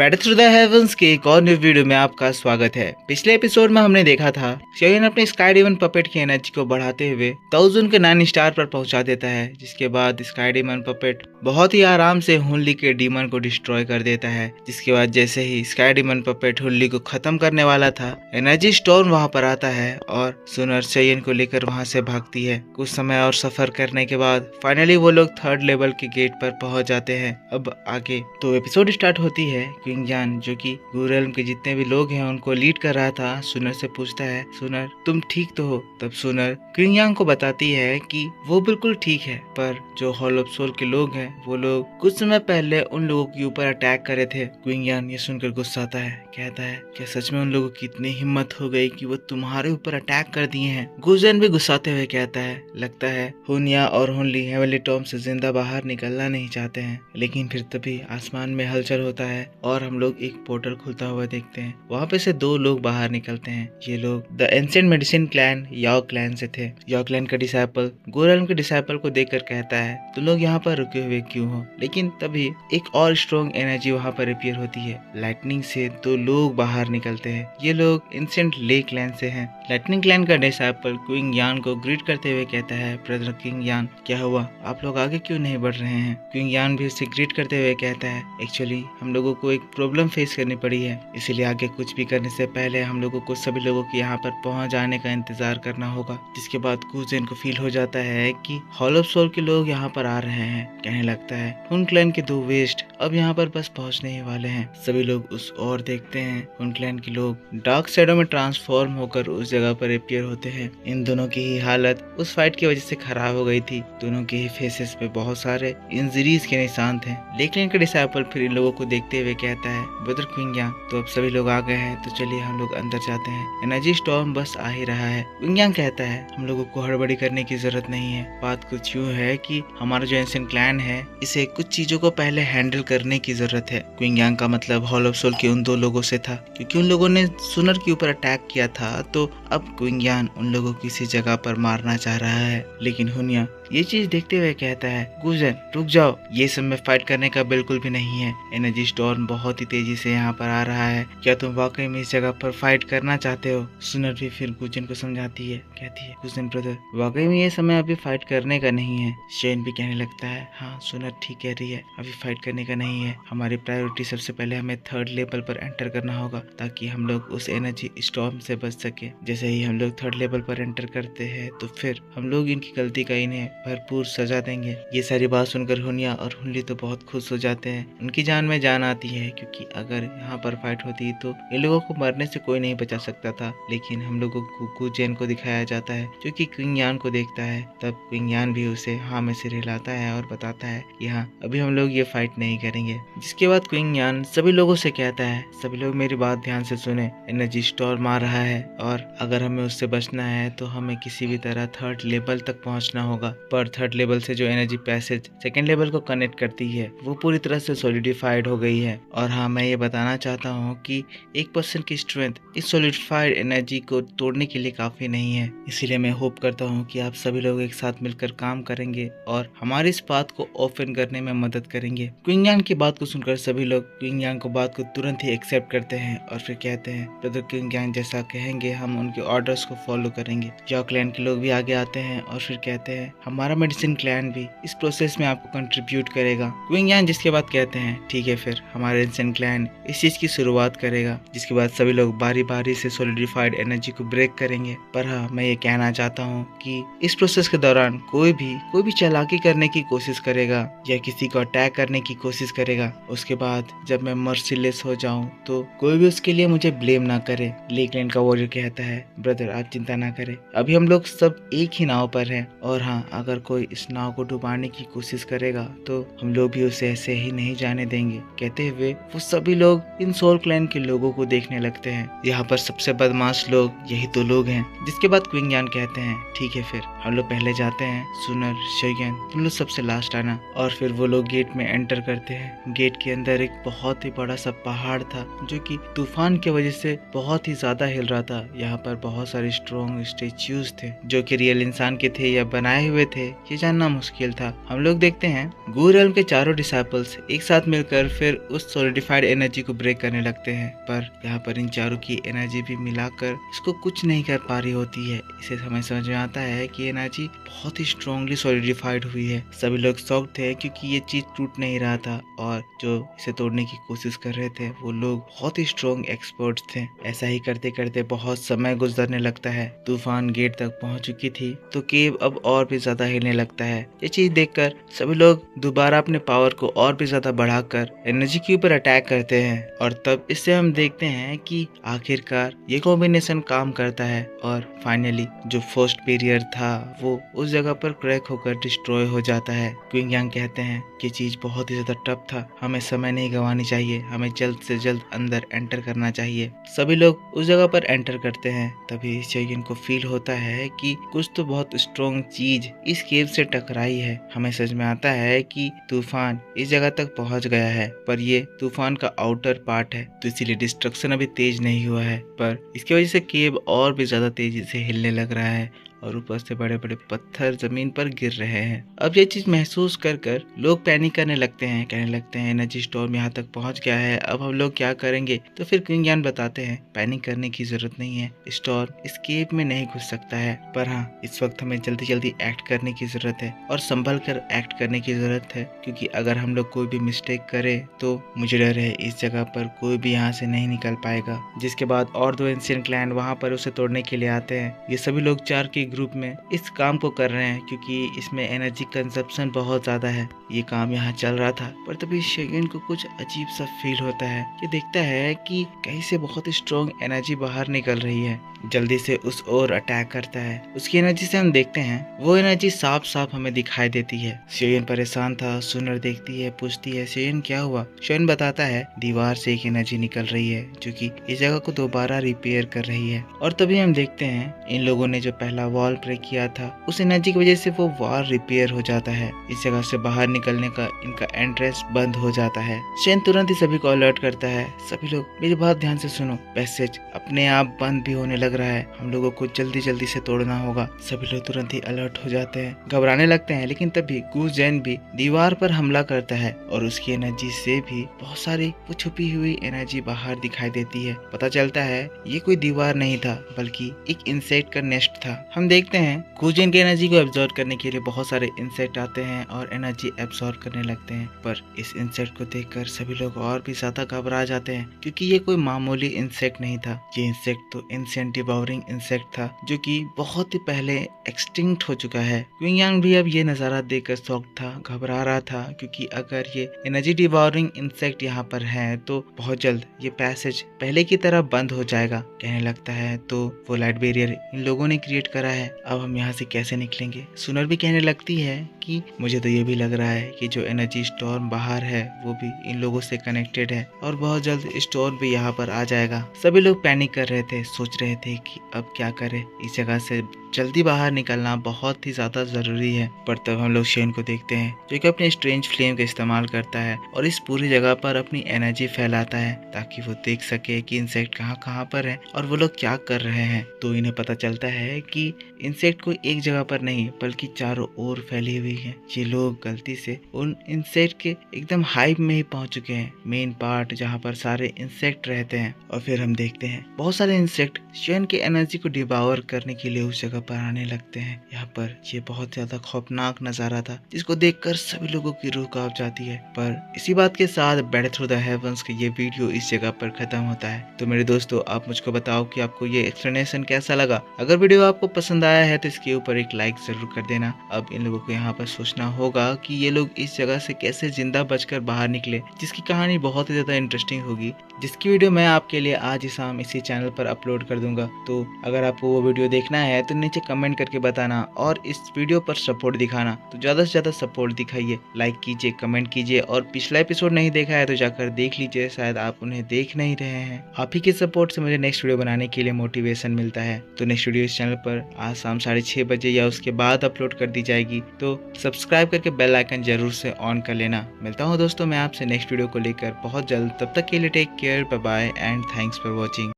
Pad through the heavens के एक और न्यू वीडियो में आपका स्वागत है। पिछले एपिसोड में हमने देखा था शोयन अपने स्काई डेमन पपेट की एनर्जी को बढ़ाते हुए ताउजुन के 9 स्टार पर पहुंचा देता है, जिसके बाद स्काई डेमन पपेट बहुत ही आराम से हुनली के डीमन को डिस्ट्रॉय कर देता है। जिसके बाद जैसे ही स्काई डेमन पपेट हुनली को खत्म करने वाला था, एनर्जी स्टॉर्म वहां पर आता है और सुनर शोयन को लेकर वहां से भागती है। कुछ समय और सफर करने के बाद फाइनली वो लोग 3rd लेवल के गेट पर पहुंच जाते हैं। अब आगे तो एपिसोड स्टार्ट होती है। क्विंग यान जो कि गुरेल्म के जितने भी लोग हैं उनको लीड कर रहा था, सुनर से पूछता है, सुनर तुम ठीक तो हो? तब सुनर क्विंग यान को बताती है कि वो बिल्कुल ठीक है, पर जो हॉल ऑफ सोल के लोग हैं वो लोग कुछ समय पहले उन लोगों के ऊपर अटैक करे थे। क्विंग यान ये सुनकर गुस्साता है, कहता है क्या सच में उन लोगों की इतनी हिम्मत हो गई कि वो तुम्हारे ऊपर अटैक कर दिए हैं? गुजन भी गुस्साते हुए कहता है, लगता है हुनिया और हुनली हेवनली टॉम से जिंदा बाहर निकलना नहीं चाहते हैं। लेकिन फिर तभी आसमान में हलचल होता है और हम लोग एक पोर्टल खुलता हुआ देखते हैं। वहाँ पे से 2 लोग बाहर निकलते हैं। ये लोग the ancient medicine clan Yao clan से थे। याओ क्लैन का डिसाइपल गुरेल्म के डिसाइपल को देखकर कहता है, तुम लोग यहाँ पर रुके हुए क्यों हो? लेकिन तभी एक और स्ट्रॉन्ग एनर्जी वहाँ पर अपीयर होती है। लाइटनिंग से 2 लोग बाहर निकलते हैं। ये लोग एंशिएंट ले क्लैन से हैं। लाइटनिंग क्लैन का डिसाइपल क्विंग यान को ग्रीट करते हुए कहता है, ब्रदर क्विंग यान क्या हुआ, आप लोग आगे क्यों नहीं बढ़ रहे हैं? क्विंग यान भी उससे ग्रीट करते हुए कहता है, एक्चुअली हम लोगों को एक प्रॉब्लम फेस करनी पड़ी है, इसीलिए आगे कुछ भी करने से पहले हम लोगों को सभी लोगों के यहाँ पर पहुँच जाने का इंतजार करना होगा। जिसके बाद गुजेन को फील हो जाता है कि हॉल ऑफ सोल के लोग यहाँ पर आ रहे हैं। कहने लगता है हुन क्लैन के 2 वेस्ट अब यहाँ पर बस पहुँचने ही वाले हैं। सभी लोग उस ओर देखते हैं। हुन क्लैन के लोग डार्क शैडो में ट्रांसफॉर्म होकर उस जगह पर अपीयर होते हैं। इन दोनों की ही हालत उस फाइट की वजह से खराब हो गई थी। दोनों के ही फेसेस पे बहुत सारे इंजरीज के निशान थे। लेकिन इनका डिसाइपल फिर इन लोगों को देखते हुए कहता है, ब्रदर क्विंग यान तो अब सभी लोग आ गए हैं, तो चलिए हम लोग अंदर जाते हैं, एनर्जी स्टॉर्म बस आ ही रहा है। क्विंग यान कहता है, हम लोगों को हड़बड़ी करने की जरूरत नहीं है। बात कुछ यूँ है कि हमारा जो एंशिएंट क्लैन है इसे कुछ चीजों को पहले हैंडल करने की जरूरत है। क्विंग यान का मतलब हॉल ऑफ सोल के उन 2 लोगों से था, क्योंकि उन लोगों ने सुनर के ऊपर अटैक किया था। तो अब क्विंग यान उन लोगों को किसी जगह पर मारना चाह रहा है। लेकिन हुनिया ये चीज देखते हुए कहता है, गुजन रुक जाओ, ये सब में फाइट करने का बिल्कुल भी नहीं है। एनर्जी स्टॉर्म बहुत ही तेजी से यहाँ पर आ रहा है, क्या तुम वाकई में इस जगह पर फाइट करना चाहते हो? सुनर भी फिर गुजन को समझाती है, कहती है, गुजन ब्रदर वाकई में ये समय अभी फाइट करने का नहीं है। शेन भी कहने लगता है, हाँ सुनर ठीक कह रही है, अभी फाइट करने का नहीं है। हमारी प्रायोरिटी सबसे पहले हमें 3rd लेवल पर एंटर करना होगा, ताकि हम लोग उस एनर्जी स्टॉर्म से बच सके। जैसे ही हम लोग 3rd लेवल पर एंटर करते हैं तो फिर हम लोग इनकी गलती का इन्हें भरपूर सजा देंगे। ये सारी बात सुनकर हुनिया और हुनली तो बहुत खुश हो जाते हैं। उनकी जान में जान आती है, क्योंकि अगर यहाँ पर फाइट होती तो इन लोगों को मरने से कोई नहीं बचा सकता था। लेकिन हम लोगों को गुजेन को दिखाया जाता है, जो कि क्विंग यान को देखता है। तब क्विंग यान भी उसे हाँ में सिर हिलाता है और बताता है कि हाँ अभी हम लोग ये फाइट नहीं करेंगे। जिसके बाद क्विंग यान सभी लोगों से कहता है, सभी लोग मेरी बात ध्यान से सुने, एनर्जी स्टॉर्म आ रहा है और अगर हमें उससे बचना है तो हमें किसी भी तरह 3rd लेवल तक पहुंचना होगा। पर 3rd लेवल से जो एनर्जी पैसेज 2nd लेवल को कनेक्ट करती है वो पूरी तरह से सॉलिडिफाइड हो गई है। और हाँ मैं ये बताना चाहता हूँ कि 1% की स्ट्रेंथ इस सॉलिडिफाइड एनर्जी को तोड़ने के लिए काफी नहीं है। इसीलिए मैं होप करता हूँ कि आप सभी लोग एक साथ मिलकर काम करेंगे और हमारी इस बात को ओपन करने में मदद करेंगे। क्विंग यान की बात को सुनकर सभी लोग क्विंग यान को बात को तुरंत ही एक्सेप्ट करते हैं और फिर कहते हैं, ब्रदर क्विंग यान जैसा कहेंगे हम उनके ऑर्डर्स को फॉलो करेंगे। याओ क्लैन के लोग भी आगे आते हैं और फिर कहते हैं, हमारा मेडिसिन क्लैन भी इस प्रोसेस में आपको कंट्रीब्यूट करेगा। क्विंग यान जिसके बाद कहते हैं, ठीक है फिर हमारा एंशिएंट क्लैन इस चीज की शुरुआत करेगा। जिसके बाद सभी लोग बारी बारी से सॉलिडिफाइड एनर्जी को ब्रेक करेंगे। पर हाँ मैं ये कहना चाहता हूँ कि इस प्रोसेस के दौरान कोई भी चालाकी करने की कोशिश करेगा या किसी को अटैक करने की कोशिश करेगा, उसके बाद जब मैं मर्सीलेस हो जाऊं तो कोई भी उसके लिए मुझे ब्लेम ना करे। लेकिन का वॉरियर कहता है, ब्रदर आप चिंता ना करें, अभी हम लोग सब एक ही नाव पर हैं और हाँ अगर कोई इस नाव को डुबाने की कोशिश करेगा तो हम लोग भी उसे ऐसे ही नहीं जाने देंगे। कहते हुए वो सभी लोग इन सोल क्लैन के लोगों को देखने लगते हैं। यहाँ पर सबसे बदमाश लोग यही 2 लोग हैं। जिसके बाद क्विंग यान कहते हैं, ठीक है फिर हम लोग पहले जाते हैं, सुनर शोयन तुम लोग सबसे लास्ट आना। और फिर वो लोग गेट में एंटर करते हैं। गेट के अंदर एक बहुत ही बड़ा सा पहाड़ था, जो कि तूफान की वजह से बहुत ही ज्यादा हिल रहा था। यहाँ पर बहुत सारे स्ट्रॉन्ग स्टैच्यूज थे, जो कि रियल इंसान के थे या बनाए हुए थे थे ये जानना मुश्किल था। हम लोग देखते हैं गू रेल्म के चारों डिसाइपल्स एक साथ मिलकर फिर उस सॉलिडिफाइड एनर्जी को ब्रेक करने लगते हैं, पर यहाँ पर इन चारों की एनर्जी भी मिलाकर इसको कुछ नहीं कर पा रही होती है। इसे हमें समझ में आता है कि एनर्जी बहुत ही स्ट्रांगली सॉलिडिफाइड हुई है। सभी लोग शॉक थे क्योंकि ये चीज टूट नहीं रहा था और जो इसे तोड़ने की कोशिश कर रहे थे वो लोग बहुत ही स्ट्रॉन्ग एक्सपर्ट्स थे। ऐसा ही करते करते बहुत समय गुजरने लगता है। तूफान गेट तक पहुंच चुकी थी तो केव अब और भी ज्यादा हिलने लगता है। ये चीज देखकर सभी लोग दोबारा अपने पावर को और भी ज्यादा बढ़ाकर एनर्जी के ऊपर अटैक करते हैं और तब इससे हम देखते हैं कि आखिरकार ये कॉम्बिनेशन काम करता है और फाइनली जो फर्स्ट बैरियर था वो उस जगह पर क्रैक होकर डिस्ट्रॉय हो जाता है। क्विंग यांग कहते हैं कि चीज बहुत ही ज्यादा टफ था, हमें समय नहीं गंवानी चाहिए, हमें जल्द से जल्द अंदर एंटर करना चाहिए। सभी लोग उस जगह पर एंटर करते हैं। तभी शेयन को फील होता है कि कुछ तो बहुत स्ट्रॉन्ग चीज इस केव से टकराई है। हमें समझ में आता है कि तूफान इस जगह तक पहुंच गया है, पर ये तूफान का आउटर पार्ट है तो इसीलिए डिस्ट्रक्शन अभी तेज नहीं हुआ है, पर इसकी वजह से केव और भी ज्यादा तेजी से हिलने लग रहा है और ऊपर से बड़े बड़े पत्थर जमीन पर गिर रहे हैं। अब ये चीज महसूस कर कर लोग पैनिक करने लगते हैं, कहने लगते हैं एनर्जी स्टॉर्म यहाँ तक पहुंच गया है, अब हम लोग क्या करेंगे। तो फिर क्विंग यांग बताते हैं पैनिक करने की जरूरत नहीं है, स्टॉर्म इस केव में नहीं घुस सकता है, पर हाँ इस वक्त हमें जल्दी जल्दी एक्ट करने की जरूरत है और संभल कर एक्ट करने की जरूरत है, क्योंकि अगर हम लोग कोई भी मिस्टेक करे तो मुझे डर है इस जगह पर कोई भी यहाँ से नहीं निकल पाएगा। जिसके बाद और दो एंशिएंट क्लैन वहाँ पर उसे तोड़ने के लिए आते हैं। ये सभी लोग चार के ग्रुप में इस काम को कर रहे हैं क्योंकि इसमें एनर्जी कंजप्शन बहुत ज्यादा है। ये काम यहाँ चल रहा था, पर तभी शेयन को कुछ अजीब सा फील होता है। ये देखता है कि कहीं से बहुत स्ट्रॉन्ग एनर्जी बाहर निकल रही है, जल्दी से उस ओर अटैक करता है। उसकी एनर्जी से हम देखते हैं वो एनर्जी साफ साफ हमें दिखाई देती है। शेयन परेशान था, सुनर देखती है, पूछती है शेयन क्या हुआ। शेयन बताता है दीवार से एक एनर्जी निकल रही है जो कि इस जगह को दोबारा रिपेयर कर रही है। और तभी हम देखते हैं इन लोगों ने जो पहला वॉल ब्रेक किया था उस एनर्जी की वजह से वो वॉल रिपेयर हो जाता है। इस जगह से बाहर निकलने का इनका एंट्रेंस बंद हो जाता है। शेयन तुरंत ही सभी को अलर्ट करता है, सभी लोग मेरी बात ध्यान से सुनो, पैसेज अपने आप बंद भी होने लग रहा है, हम लोगों को जल्दी जल्दी से तोड़ना होगा। सभी लोग तुरंत ही अलर्ट हो जाते हैं, घबराने लगते हैं, लेकिन तभी गू जेन भी दीवार पर हमला करता है और उसकी एनर्जी से भी बहुत सारी वो छुपी हुई एनर्जी बाहर दिखाई देती है। पता चलता है ये कोई दीवार नहीं था बल्कि एक इंसेक्ट का नेस्ट था। हम देखते हैं गू जेन की एनर्जी को एब्जॉर्ब करने के लिए बहुत सारे इंसेक्ट आते हैं और एनर्जी एब्जॉर्ब करने लगते हैं, पर इस इंसेक्ट को देखकर सभी लोग और भी ज्यादा घबरा जाते हैं क्योंकि ये कोई मामूली इंसेक्ट नहीं था। ये इंसेक्ट तो एंशिएंट डिवोरिंग इंसेक्ट था जो कि बहुत ही पहले एक्सटिंक्ट हो चुका है। क्विंग यांग भी अब ये नजारा देखकर शॉक था, घबरा रहा था, क्योंकि अगर ये एनर्जी डिवोरिंग इंसेक्ट यहाँ पर है तो बहुत जल्द ये पैसेज पहले की तरह बंद हो जाएगा। कहने लगता है तो वो लाइट बैरियर इन लोगों ने क्रिएट करा है, अब हम यहाँ से कैसे निकलेंगे। सुनर भी कहने लगती है कि मुझे तो ये भी लग रहा है कि जो एनर्जी स्टॉर्म बाहर है वो भी इन लोगों से कनेक्टेड है और बहुत जल्द स्टॉर्म भी यहाँ पर आ जाएगा। सभी लोग पैनिक कर रहे थे, सोच रहे थे कि अब क्या करें, इस जगह से जल्दी बाहर निकलना बहुत ही ज्यादा जरूरी है। पर तब हम लोग शेन को देखते हैं जो कि अपने स्ट्रेंज फ्लेम का इस्तेमाल करता है और इस पूरी जगह पर अपनी एनर्जी फैलाता है ताकि वो देख सके कि इंसेक्ट कहाँ पर है और वो लोग क्या कर रहे हैं। तो इन्हें पता चलता है कि इंसेक्ट कोई एक जगह पर नहीं बल्कि चारों ओर फैली हुई है। ये लोग गलती से उन इंसेक्ट के एकदम हाइप में ही पहुंच चुके हैं, मेन पार्ट जहाँ पर सारे इंसेक्ट रहते हैं। और फिर हम देखते हैं बहुत सारे इंसेक्ट शेन की एनर्जी को डिवावर करने के लिए उस जगह पर आने लगते हैं। यहाँ पर ये बहुत ज्यादा खौफनाक नजारा था जिसको देखकर सभी लोगों की रूह कांप जाती है। पर इसी बात के साथ बैड थ्रू द हेवंस का ये वीडियो इस जगह पर खत्म होता है। तो मेरे दोस्तों आप मुझको बताओ कि आपको ये एक्सप्लेनेशन कैसा लगा। अगर वीडियो आपको पसंद आया है तो इसके ऊपर एक लाइक जरूर कर देना। अब इन लोगों को यहाँ पर सोचना होगा कि ये लोग इस जगह से कैसे जिंदा बचकर बाहर निकले, जिसकी कहानी बहुत ही ज्यादा इंटरेस्टिंग होगी, जिसकी वीडियो मैं आपके लिए आज ही शाम इसी चैनल पर अपलोड कर दूंगा। तो अगर आपको वो वीडियो देखना है तो नीचे कमेंट करके बताना और इस वीडियो पर सपोर्ट दिखाना। तो ज्यादा से ज्यादा सपोर्ट दिखाइए, लाइक कीजिए, कमेंट कीजिए और पिछला एपिसोड नहीं देखा है तो जाकर देख लीजिए, शायद आप उन्हें देख नहीं रहे हैं। आप ही के सपोर्ट से मुझे नेक्स्ट वीडियो बनाने के लिए मोटिवेशन मिलता है। तो नेक्स्ट वीडियो इस चैनल पर आज शाम 6:30 बजे या उसके बाद अपलोड कर दी जाएगी, तो सब्सक्राइब करके बेल आइकन जरूर से ऑन कर लेना। मिलता हूँ दोस्तों मैं आपसे नेक्स्ट वीडियो को लेकर बहुत जल्द, तब तक के लिए take care, bye bye and thanks for watching.